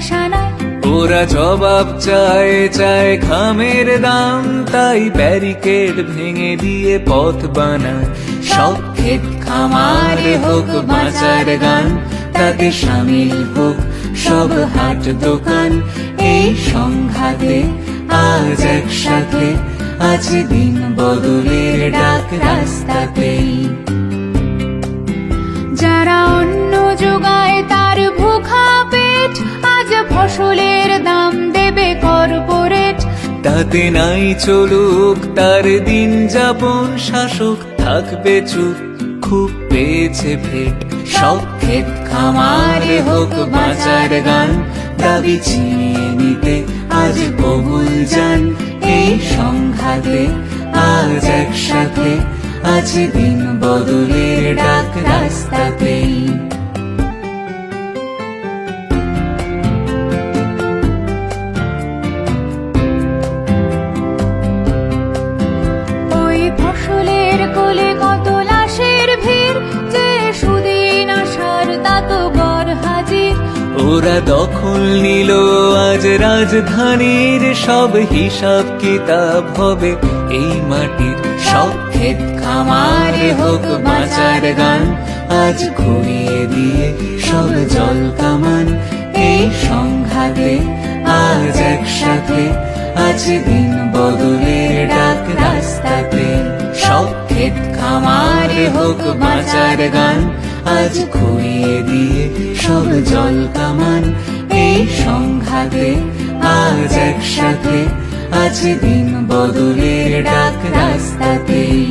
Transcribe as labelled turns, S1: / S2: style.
S1: নিশানায়।
S2: ওরা জবাব চায় চায় ঘামের দাম, তাই ব্যারিকেড ভেঙে দিয়ে পথ বানায়। সব ক্ষেত খামারে হোক বাঁচার গান, তাতে সামিল হোক সব হাট দোকান। এই সংঘাতে আজ একসাথে আছে দিন বদলের ডাক রাস্তাতেই।
S1: যারা অন্ন যোগায় তার ভুখা পেট, আজ ফসলের দাম দেবে কর্পোরেট।
S2: তাতে নাই চলুক তার দিন যাপন, শাসক থাকবে চুপ, খুব পেয়েছে ভেট। সব ক্ষেত খামারে হোক বাঁচার গান, দাবি ছিনিয়ে নিতে আজ কবুল যান। এই সংঘাতে আজ একসাথে আছে দিন বদলের ডাক রাস্তাতেই।
S1: ওই ফসলের কোলে কত লাশের ভিড়, যে সুদিন আসার তা তো বর হাজির।
S2: ওরা দখল নিল আজ রাজধানীর, সব হিসাব কিতাব হবে এই মাটির। সব ক্ষেত খামারে হোক বাঁচার গান, আজ ঘুরিয়ে দিয়ে সব জল কামান। এই সংঘাতে আজ একসাথে আছে দিন বদলের ডাক রাস্তাতে। সব ক্ষেত খামারে হোক বাঁচার গান, আজ ঘুরিয়ে দিয়ে সব জল কামান। এই সংঘাতে আজ একসাথে আছে দিন বদলের ডাক রাস্তাতেই।